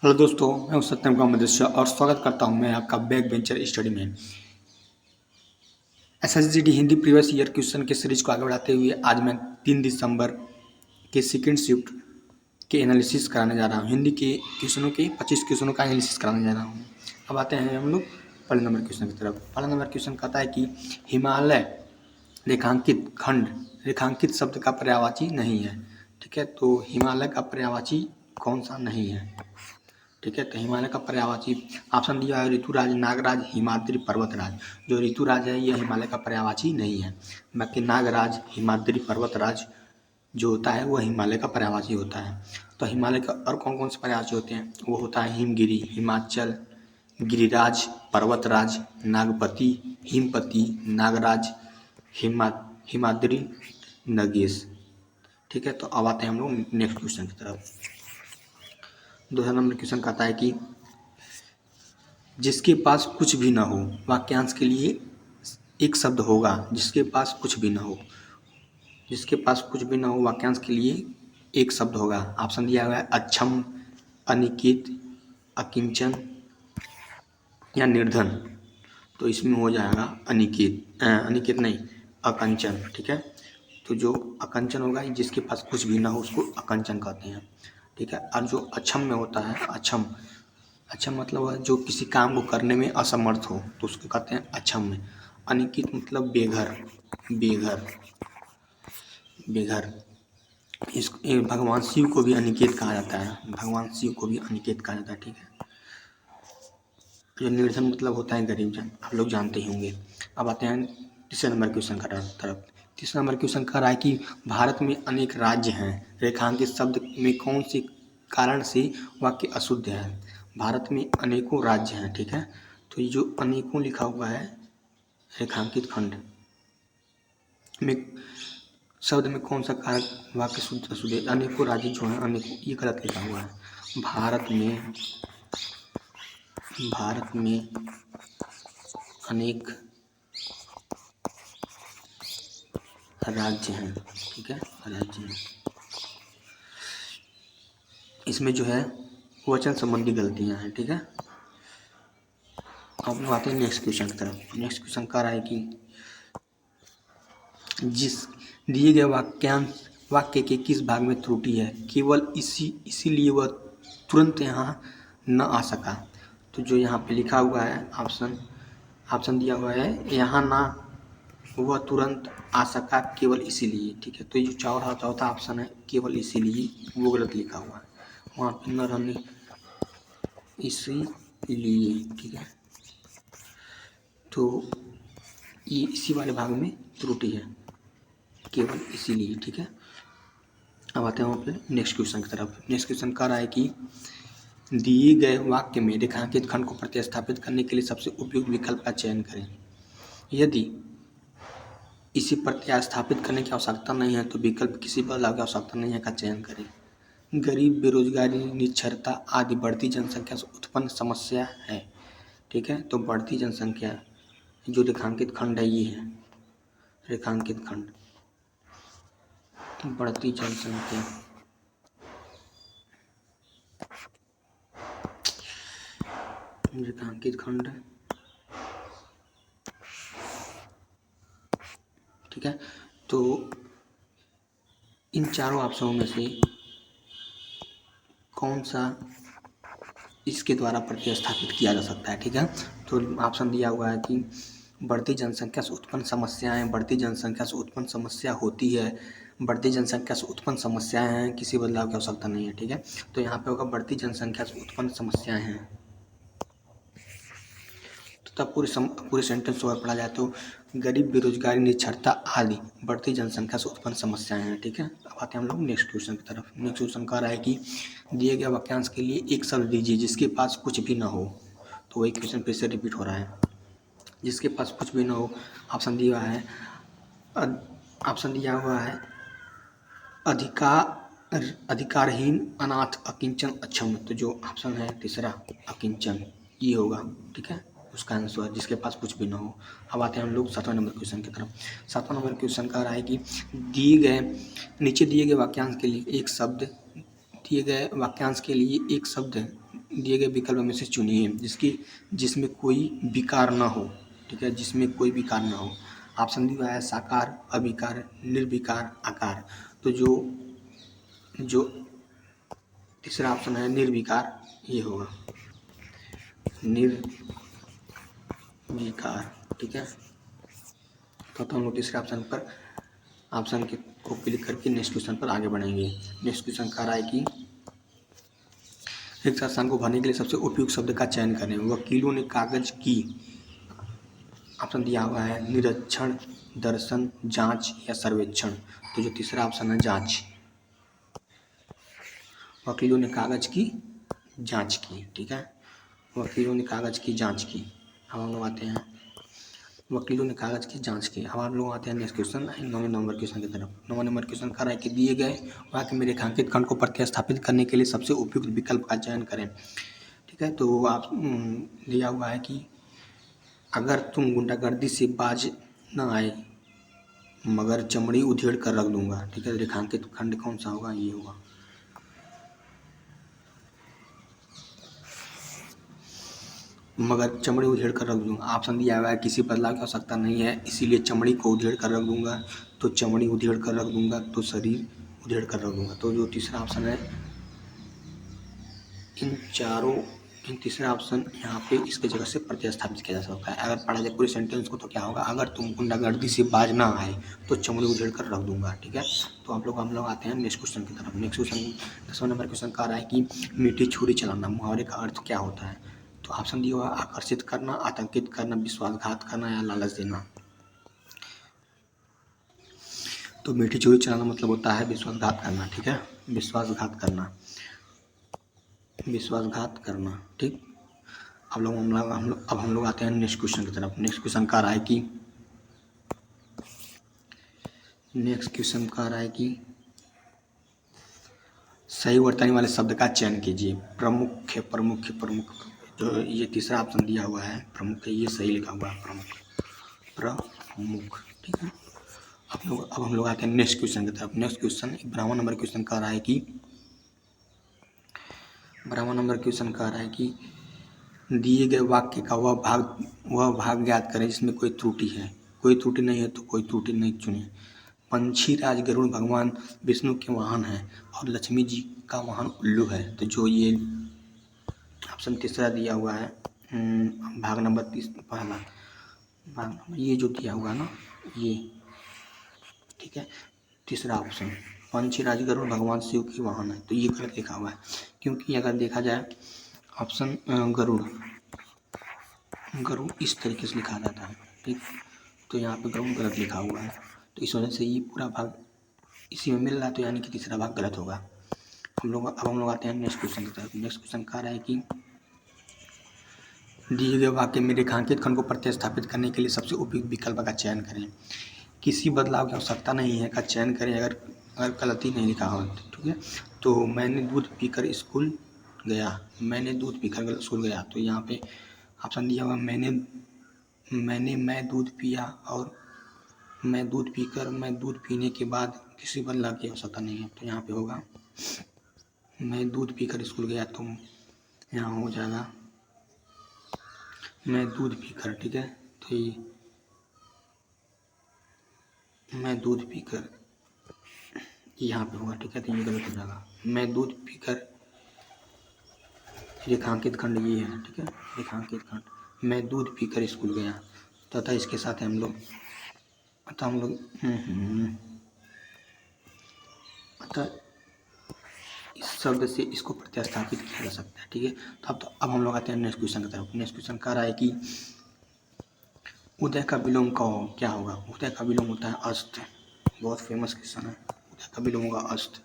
Hello दोस्तों, मैं हूं सत्यम का मदरसा और स्वागत करता हूं मैं आपका बैक बेंचर स्टडी में। SSGD Hindi previous year question के सीरीज को आगे बढ़ाते हुए आज मैं 3 दिसंबर के सेकंड शिफ्ट के एनालिसिस कराने जा रहा हूं। हिंदी के क्वेश्चनों के 25 क्वेश्चनों का एनालिसिस कराने जा रहा हूं। अब आते हैं हम लोग पहले नंबर क्वेश्चन की तरफ। पहला नंबर क्वेश्चन कहता है कि हिमालय रेखांकित खंड रेखांकित शब्द का पर्यायवाची नहीं है। ठीक है, तो हिमालय का पर्यायवाची कौन सा नहीं है? ठीक है, तो हिमालय का पर्यायवाची ऑप्शन दिया है ऋतुराज, नागराज, हिमाद्री, पर्वतराज। जो ऋतुराज है यह हिमालय का पर्यायवाची नहीं है, बाकी नागराज, हिमाद्री, पर्वतराज जो होता है वह हिमालय का पर्यायवाची होता है। तो हिमालय का और कौन कौन से पर्यायवाची होते हैं? वो होता है हिमगिरी, हिमाचल, गिरिराज, पर्वतराज, नागपति, हिमपति, नागराज, हिमाद्री, नगेश। ठीक है, तो अब आते हैं हम लोग नेक्स्ट क्वेश्चन की तरफ। दूसरा नंबर क्वेश्चन कहता है कि जिसके पास कुछ भी ना हो, वाक्यांश के लिए एक शब्द होगा। जिसके पास कुछ भी ना हो, जिसके पास कुछ भी ना हो, वाक्यांश के लिए एक शब्द होगा। ऑप्शन दिया हुआ है अक्षम, अनिकेत, अकिंचन या निर्धन। तो इसमें हो जाएगा अनिकेत, अनिकेत नहीं, अकंचन। ठीक है, तो जो अकंचन होगा, जिसके पास कुछ भी ना हो उसको अकंचन कहते हैं। ठीक है, और जो अक्षम में होता है, अक्षम मतलब है जो किसी काम को करने में असमर्थ हो तो उसको कहते हैं अक्षम में। अनिकेत मतलब बेघर, बेघर, बेघर। इस भगवान शिव को भी अनिकेत कहा जाता है, भगवान शिव को भी अनिकेत कहा जाता है। ठीक है, जो निर्धन मतलब होता है गरीब जन, आप लोग जानते ही होंगे। अब आते हैं तीसरे नंबर क्वेश्चन का तरफ। तीसरा नंबर क्वेश्चन कह रहा है कि भारत में अनेक राज्य हैं, रेखांकित शब्द में कौन से कारण से वाक्य अशुद्ध है? भारत में अनेकों राज्य हैं। ठीक है, तो ये जो अनेकों लिखा हुआ है रेखांकित खंड में शब्द में कौन सा कारक वाक्य शुद्ध अशुद्ध है? अनेकों राज्य जो हैं, अनेकों, ये गलत लिखा हुआ है। भारत में अनेक राज्य हैं। ठीक है, राज्य हैं। इसमें जो है वचन संबंधी गलतियां हैं। ठीक है, अब हम आते हैं नेक्स्ट क्वेश्चन की तरफ। नेक्स्ट क्वेश्चन कह रहा है कि जिस दिए गए वाक्य के किस भाग में त्रुटि है, केवल इसीलिए वह तुरंत यहाँ न आ सका। तो जो यहाँ पे लिखा हुआ है ऑप्शन दिया हुआ है, यहाँ ना वह तुरंत आ सका केवल इसीलिए। ठीक है, तो ये जो चौथा ऑप्शन है केवल इसीलिए, वो गलत लिखा हुआ है। वहाँ पे न रहने इसीलिए। ठीक है, तो ये इसी वाले भाग में त्रुटि है, केवल इसीलिए। ठीक है, अब आते हैं वहाँ पे नेक्स्ट क्वेश्चन की तरफ। नेक्स्ट क्वेश्चन कह रहा है कि दिए गए वाक्य में रेखांकित खंड को प्रतिस्थापित करने के लिए सबसे उपयुक्त विकल्प का चयन करें। यदि इसे प्रतिस्थापित करने की आवश्यकता नहीं है तो विकल्प किसी बदलाव की आवश्यकता नहीं है का चयन करें। गरीब, बेरोजगारी, निरक्षरता आदि बढ़ती जनसंख्या से उत्पन्न समस्या है। ठीक है, तो बढ़ती जनसंख्या जो रेखांकित खंड है ये है रेखांकित खंड, बढ़ती जनसंख्या, रेखांकित खंड। ठीक है, तो इन चारों ऑप्शनों में से कौन सा इसके द्वारा प्रतिस्थापित किया जा सकता है? ठीक है, तो ऑप्शन दिया हुआ है कि बढ़ती जनसंख्या से उत्पन्न समस्याएं, बढ़ती जनसंख्या से उत्पन्न समस्या होती है, बढ़ती जनसंख्या से उत्पन्न समस्याएं हैं, किसी बदलाव की आवश्यकता नहीं है। ठीक है, तो यहाँ पे होगा बढ़ती जनसंख्या से उत्पन्न समस्याएं हैं। तो तब पूरे सेंटेंस को पढ़ा जाए तो गरीब, बेरोजगारी, निरक्षरता आदि बढ़ती जनसंख्या से उत्पन्न समस्याएं हैं। ठीक है, अब आते हैं हम लोग नेक्स्ट क्वेश्चन की तरफ। नेक्स्ट क्वेश्चन कह रहा है कि दिए गए वाक्यांश के लिए एक शब्द दीजिए जिसके पास कुछ भी ना हो। तो वही क्वेश्चन फिर से रिपीट हो रहा है, जिसके पास कुछ भी ना हो। ऑप्शन दिया हुआ है अधिकारहीन, अनाथ, अकिंचन, अक्षम। तो जो ऑप्शन है तीसरा अकिंचन, ये होगा। ठीक है, उसका आंसर जिसके पास कुछ भी ना हो। अब आते हैं हम लोग 7वें नंबर क्वेश्चन की तरफ। 7वां नंबर क्वेश्चन कह रहा है कि नीचे दिए गए वाक्यांश के लिए एक शब्द दिए गए विकल्प में से चुनिए जिसमें कोई विकार ना हो, ठीक है, जिसमें कोई विकार ना हो। ऑप्शन दिया है साकार, अविकार, निर्विकार, आकार। तो जो तीसरा ऑप्शन है निर्विकार, ये होगा निर्विकार, ठीक है। तो हम लोग तीसरे ऑप्शन को क्लिक करके नेक्स्ट क्वेश्चन पर आगे बढ़ेंगे। नेक्स्ट क्वेश्चन कह रहा है कि रिक्त स्थान को भरने के लिए सबसे उपयुक्त शब्द का चयन करें। वकीलों ने कागज की, ऑप्शन दिया हुआ है निरीक्षण, दर्शन, जांच या सर्वेक्षण। तो जो तीसरा ऑप्शन है जांच। वकीलों ने कागज की जांच की, ठीक है, वकीलों ने कागज की जांच की। अब हम लोग आते हैं वकीलों ने कागज की जांच की। अब हम लोग आते हैं नेक्स्ट क्वेश्चन 9वें नंबर क्वेश्चन की तरफ। 9वां नंबर क्वेश्चन कह रहा है कि दिए गए वाक्य में रेखांकित खंड को प्रतिस्थापित करने के लिए सबसे उपयुक्त विकल्प का चयन करें, ठीक है। तो आप दिया हुआ है कि अगर तुम गुंडागर्दी से बाज न आए मगर चमड़ी उधेड़ कर रख दूंगा, ठीक है। रेखांकित खंड कौन सा होगा, ये होगा मगर चमड़ी उधेड़ कर रख दूंगा। ऑप्शन दिया हुआ है किसी बदलाव की आवश्यकता नहीं है इसीलिए चमड़ी को उधेड़ कर रख दूंगा, तो चमड़ी उधेड़ कर रख दूंगा, तो शरीर उधेड़ कर रख दूंगा। तो जो तीसरा ऑप्शन है इन तीसरा ऑप्शन यहाँ पे इसके जगह से प्रतिस्थापित किया जा सकता है। अगर पढ़ा जाए पूरे सेंटेंस को तो क्या होगा, अगर तुम गुंडागर्दी से बाज ना आए तो चमड़ी उधेड़ कर रख दूंगा, ठीक है। तो हम लोग आते हैं नेक्स्ट क्वेश्चन की तरफ। नेक्स्ट क्वेश्चन 10वां नंबर क्वेश्चन कह रहा है कि मीठी छुरी चलाना मुहावरे का अर्थ क्या होता है। तो ऑप्शन दिया हुआ आकर्षित करना, आतंकित करना, विश्वासघात करना या लालच देना। तो मीठी छुरी चलाना मतलब होता है विश्वासघात करना, ठीक है, विश्वासघात करना, विश्वासघात करना, ठीक। अब हम लोग आते हैं नेक्स्ट क्वेश्चन की तरफ। नेक्स्ट क्वेश्चन कह रहा है कि सही वर्तनी वाले शब्द का चयन कीजिए। प्रमुख, प्रमुख, प्रमुख, जो ये तीसरा ऑप्शन दिया हुआ है प्रमुख, ये सही लिखा हुआ है प्रमुख, ठीक है। अब हम लोग आते हैं नेक्स्ट क्वेश्चन की तरफ। नेक्स्ट क्वेश्चन 12वां नंबर क्वेश्चन कह रहा है कि दिए गए वाक्य का वह भाग ज्ञात करें जिसमें कोई त्रुटि है। कोई त्रुटि नहीं है तो कोई त्रुटि नहीं चुने। पंछी राज गरुड़ भगवान विष्णु के वाहन है और लक्ष्मी जी का वाहन उल्लू है। तो जो ये ऑप्शन तीसरा दिया हुआ है भाग नंबर पहला भाग नंबर ये जो दिया हुआ है ना ये, ठीक है, तीसरा ऑप्शन पंछी राज गरुड़ भगवान शिव की वाहन है, तो ये गलत लिखा हुआ है। क्योंकि अगर देखा जाए ऑप्शन गरुड़ इस तरीके से लिखा जाता है, ठीक, तो यहाँ पे गरुड़ गलत लिखा हुआ है, तो इस वजह से ये पूरा भाग इसी में मिल रहा है, तो यानी कि तीसरा भाग गलत होगा। हम लोग आते हैं नेक्स्ट क्वेश्चन की तरफ। नेक्स्ट क्वेश्चन कह रहा है कि दिए गए वाक्य में रेखांकित खंड को प्रतिस्थापित करने के लिए सबसे उपयुक्त विकल्प का चयन करें। किसी बदलाव की आवश्यकता नहीं है का चयन करें अगर गलती नहीं लिखा हो, ठीक है। तो मैंने दूध पीकर स्कूल गया, मैंने दूध पीकर स्कूल गया, तो यहाँ पे ऑप्शन दिया हुआ मैं दूध पिया और मैं दूध पीने के बाद किसी बदलाव की आवश्यकता नहीं है, तो यहाँ पे होगा मैं दूध पीकर स्कूल गया, तो यहाँ हो जाएगा मैं दूध पीकर, ठीक है। तो ये मैं दूध पीकर यहाँ पे होगा, ठीक है, तो ये गलत हो जाएगा। मैं दूध पीकर रेखांकित खंड ये है, ठीक है, रेखांकित खंड मैं दूध पीकर स्कूल गया तथा इसके साथ हम लोग अतः इस शब्द से इसको प्रतिस्थापित किया जा सकता है, ठीक है। तो अब हम लोग आते हैं नेक्स्ट क्वेश्चन की तरफ। नेक्स्ट क्वेश्चन कह रहा है कि उदय का विलोम क्या होगा। उदय का विलोम होता है अस्त, बहुत फेमस क्वेश्चन है, उदय का विलोम होगा अस्त,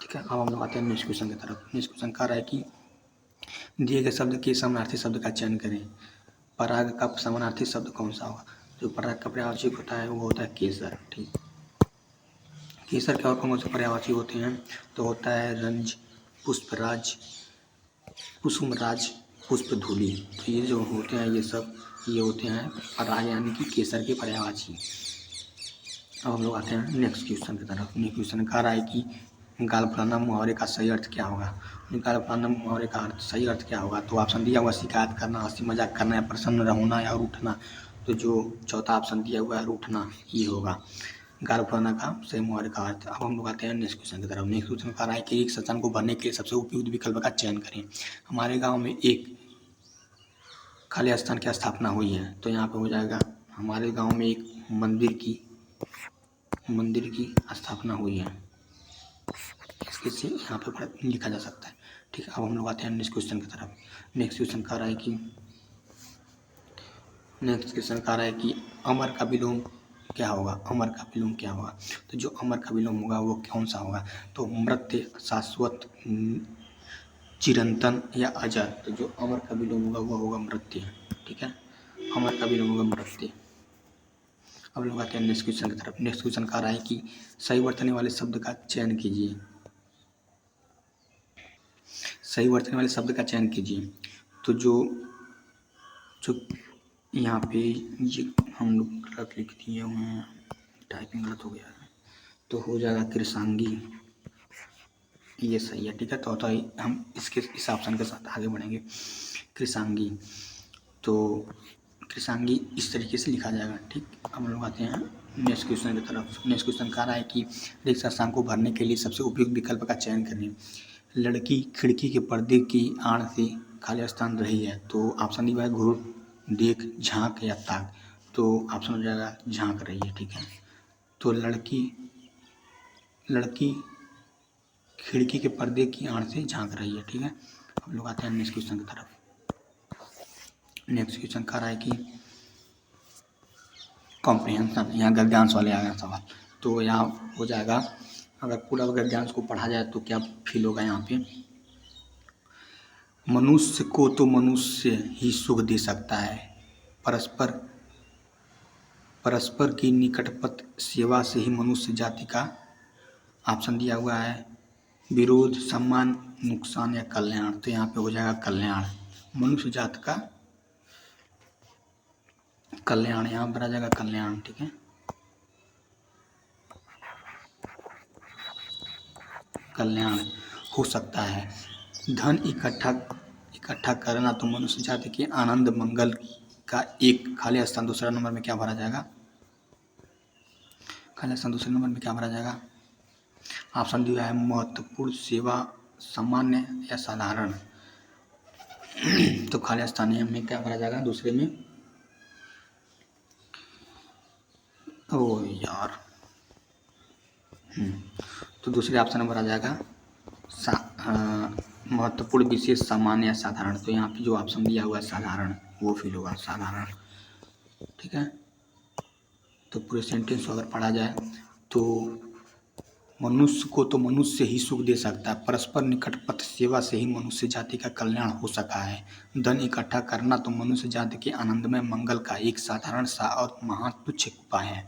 ठीक है। अब हम लोग आते हैं नेक्स्ट क्वेश्चन की तरफ। नेक्स्ट क्वेश्चन कह रहा है कि दिए गए शब्द के समानार्थी शब्द का चयन करें। पराग का समानार्थी शब्द कौन सा होगा। जो पराग का पर्यायवाची होता है वो होता है केसर, ठीक। केसर के और कौन से पर्यायवाची होते हैं, तो होता है रंज, पुष्पराज, कुसुमराज, पुष्पधूलि। तो ये जो होते हैं ये होते हैं पराग यानी कि केसर के पर्यायवाची। अब हम लोग आते हैं नेक्स्ट क्वेश्चन की तरफ। नेक्स्ट क्वेश्चन कह रहा है कि गाल फुलाना मुहावरे का सही अर्थ क्या होगा। निकाल पाना मुहावरे का अर्थ, सही अर्थ क्या होगा? तो ऑप्शन दिया हुआ शिकायत करना, हंसी मजाक करना या प्रसन्न रहना या रूठना। तो जो चौथा ऑप्शन दिया हुआ है रूठना, ये होगा गार फुलाना का सही मुहावरे का अर्थ। अब हम लोग आते हैं नेक्स्ट क्वेश्चन की तरफ। नेक्स्ट क्वेश्चन कह रहा है कि एक स्थान को भरने के लिए सबसे उपयुक्त विकल्प का चयन करें। हमारे गाँव में एक खाली स्थान की स्थापना हुई है, तो यहाँ पे हो जाएगा हमारे गाँव में एक मंदिर की स्थापना हुई है, इसके यहाँ पे लिखा जा सकता है। ठीक है, अब हम लोग आते हैं नेक्स्ट क्वेश्चन की तरफ। नेक्स्ट क्वेश्चन कह रहा है कि अमर का विलोम क्या होगा? अमर का विलोम क्या होगा? तो जो अमर का विलोम होगा वो कौन सा होगा? तो मृत्य, शाश्वत, चिरंतन या अजर। तो जो अमर का विलोम होगा वो होगा मृत्य। ठीक है, अमर का विलोम होगा मृत्य। अब लोग आते हैं नेक्स्ट क्वेश्चन की तरफ। नेक्स्ट क्वेश्चन कह रहा है कि सही वर्तने वाले शब्द का चयन कीजिए। सही वर्तने वाले शब्द का चयन कीजिए। तो जो यहाँ पे ये हम लोग गलत लिख दिए हुए हैं, टाइपिंग गलत हो गया है, तो हो जाएगा कृषांगी, ये सही है। ठीक है, तो हम इस ऑप्शन के साथ आगे बढ़ेंगे। कृषांगी, तो कृषांगी इस तरीके से लिखा जाएगा। ठीक, हम लोग आते हैं नेक्स्ट क्वेश्चन की तरफ। नेक्स्ट क्वेश्चन कह रहा है कि रिक्त स्थान को भरने के लिए सबसे उपयुक्त विकल्प का चयन करें। लड़की खिड़की के पर्दे की आड़ से खाली स्थान रही है, तो ऑप्शन दिया है घूर, देख, झांक या ताक। तो ऑप्शन हो जाएगा झांक रही है। ठीक है, तो लड़की खिड़की के पर्दे की आड़ से झांक रही है। ठीक है, हम लोग आते हैं नेक्स्ट क्वेश्चन की तरफ। नेक्स्ट क्वेश्चन कह रहा है कि कॉम्प्रिहेंशन, यहाँ गद्यांश वाले आ गए सवाल, तो यहाँ हो जाएगा अगर पूरा गद्यांश को पढ़ा जाए तो क्या फील होगा यहाँ पे? मनुष्य को तो मनुष्य ही सुख दे सकता है, परस्पर की निकटपत सेवा से ही मनुष्य जाति का, ऑप्शन दिया हुआ है विरोध, सम्मान, नुकसान या कल्याण। तो यहाँ पे हो जाएगा कल्याण, मनुष्य जाति का कल्याण, यहाँ पर आ जाएगा कल्याण। ठीक है, कल्याण हो सकता है। धन इकट्ठा करना तो मनुष्य जाति के आनंद मंगल का एक खाली स्थान दूसरा नंबर में क्या भरा जाएगा? खाली स्थान दूसरे नंबर में क्या भरा जाएगा? ऑप्शन दिया है महत्वपूर्ण, सेवा, सामान्य या साधारण। तो खाली स्थान में क्या भरा जाएगा दूसरे में? ओ यार, तो दूसरे ऑप्शन में भरा जाएगा महत्वपूर्ण, विशेष, सामान्य या साधारण। तो यहाँ पे जो ऑप्शन दिया हुआ है साधारण, वो फील होगा साधारण। ठीक है, तो पूरे सेंटेंस को अगर पढ़ा जाए तो मनुष्य को तो मनुष्य ही सुख दे सकता है, परस्पर निकटपत सेवा से ही मनुष्य जाति का कल्याण हो सका है। धन इकट्ठा करना तो मनुष्य जाति के आनंदमय मंगल का एक साधारण सा और महातुच्छ उपाय है।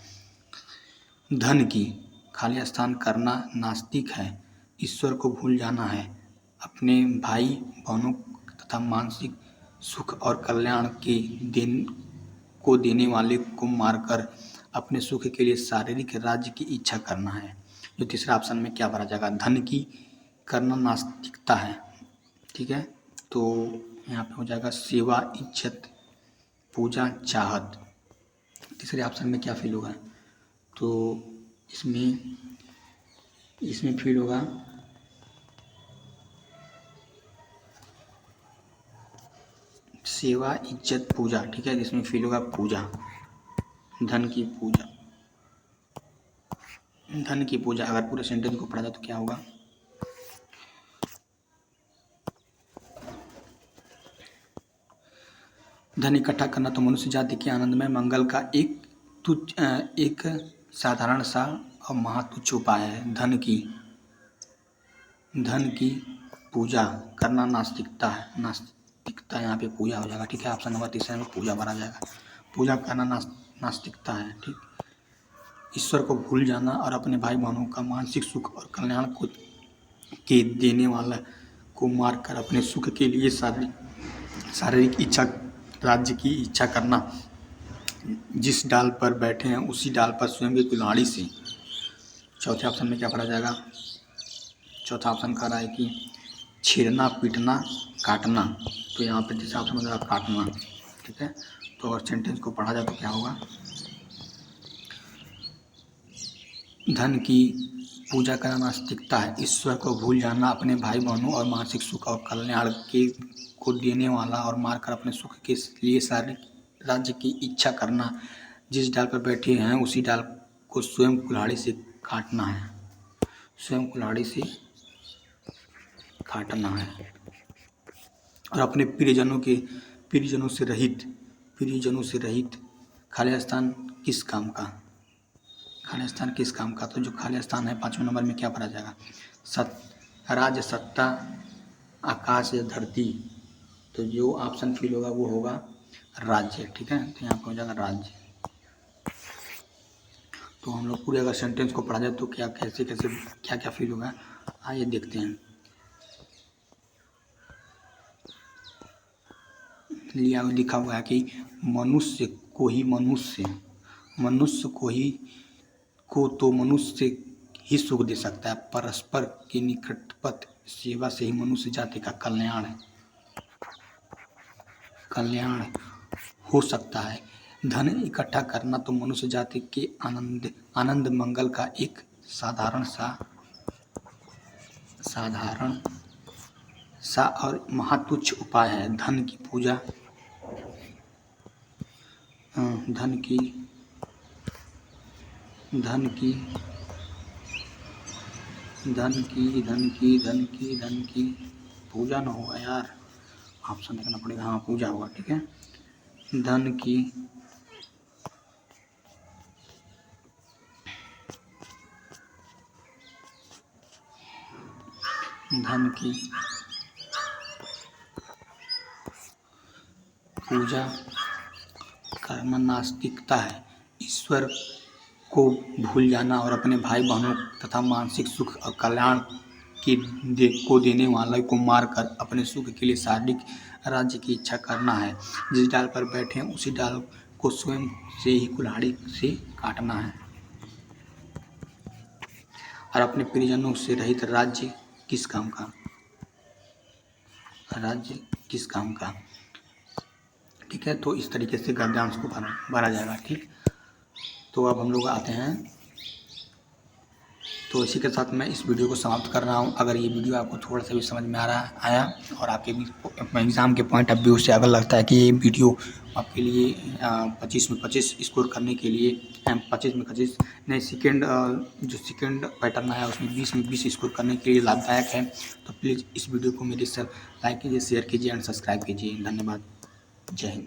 धन की खाली स्थान करना नास्तिक है, ईश्वर को भूल जाना है, अपने भाई बहनों तथा मानसिक सुख और कल्याण को देने वाले को मारकर अपने सुख के लिए शारीरिक राज्य की इच्छा करना है। जो तीसरा ऑप्शन में क्या भरा जाएगा? धन की करना नास्तिकता है। ठीक है, तो यहाँ पे हो जाएगा सेवा, इज्जत, पूजा, चाहत। तीसरे ऑप्शन में क्या फील होगा? तो इसमें फील होगा सेवा, इज्जत, पूजा। ठीक है, इसमें फील होगा पूजा, धन की पूजा, धन की पूजा। अगर पूरे सेंटेंस को पढ़ा जाए तो क्या होगा? धन इकट्ठा करना तो मनुष्य जाति के आनंदमय मंगल का एक साधारण सा और महातुच्छ उपाय है। धन की पूजा करना नास्तिकता है, नास्तिकता यहाँ पे पूजा हो जाएगा। ठीक है, ऑप्शन नंबर तीसरे में पूजा भरा जाएगा। पूजा करना नास्तिकता है। ठीक, ईश्वर को भूल जाना और अपने भाई बहनों का मानसिक सुख और कल्याण को के देने वाला को मारकर अपने सुख के लिए शारीरिक इच्छा, राज्य की इच्छा करना। जिस डाल पर बैठे हैं उसी डाल पर स्वयं की कुल्हाड़ी से। चौथे ऑप्शन में क्या पढ़ा जाएगा? चौथा ऑप्शन कह रहा है कि छेड़ना, पीटना, काटना। तो यहाँ पे जैसे आप समझ रहे काटना, ठीक है। तो अगर सेंटेंस को पढ़ा जाए तो क्या होगा, धन की पूजा करना नास्तिकता है, ईश्वर को भूल जाना, अपने भाई बहनों और मानसिक सुख और कल्याण के को देने वाला और मारकर अपने सुख के लिए सारे राज्य की इच्छा करना, जिस डाल पर बैठे हैं उसी डाल को स्वयं कुल्हाड़ी से काटना है, स्वयं कुल्हाड़ी से काटना है। और अपने प्रियजनों से रहित खाली स्थान किस काम का, खाली स्थान किस काम का। तो जो खाली स्थान है 5वें नंबर में क्या पढ़ा जाएगा, राज्य, सत्ता, आकाश या धरती। तो जो ऑप्शन फिल होगा वो होगा राज्य, ठीक है। तो यहाँ पे हो जाएगा राज्य। तो हम लोग पूरे अगर सेंटेंस को पढ़ा जाए तो क्या कैसे कैसे क्या क्या फील होगा, आइए देखते हैं। लिखा हुआ है कि मनुष्य को तो मनुष्य ही सुख दे सकता है, परस्पर की निकटपत सेवा से ही मनुष्य जाति का कल्याण हो सकता है। धन इकट्ठा करना तो मनुष्य जाति के आनंद मंगल का एक साधारण सा और महातुच्छ उपाय है। धन की पूजा, धन की पूजा ना होगा यार, ऑप्शन देखना पड़ेगा, हाँ पूजा होगा, ठीक है। धन की पूजा करना नास्तिकता है, ईश्वर को भूल जाना और अपने भाई बहनों तथा मानसिक सुख और कल्याण को देने वाले को मारकर अपने सुख के लिए शारीरिक राज्य की इच्छा करना है। जिस डाल पर बैठे हैं उसी डाल को स्वयं से ही कुल्हाड़ी से काटना है। और अपने प्रियजनों से रहित राज्य किस काम का, ठीक है। तो इस तरीके से गद्यांश को भरा जाएगा, ठीक। तो अब हम लोग आते हैं, तो इसी के साथ मैं इस वीडियो को समाप्त कर रहा हूं। अगर ये वीडियो आपको थोड़ा सा भी समझ में आया और आपके भी एग्ज़ाम के पॉइंट ऑफ व्यू से अगर लगता है कि ये वीडियो आपके लिए 25 में 25 स्कोर करने के लिए 25 में 25 नहीं सेकेंड पैटर्न आया उसमें 20 में 20 स्कोर करने के लिए लाभदायक है, तो प्लीज़ इस वीडियो को मेरे साथ लाइक कीजिए, शेयर कीजिए एंड सब्सक्राइब कीजिए। धन्यवाद, जय हिंद।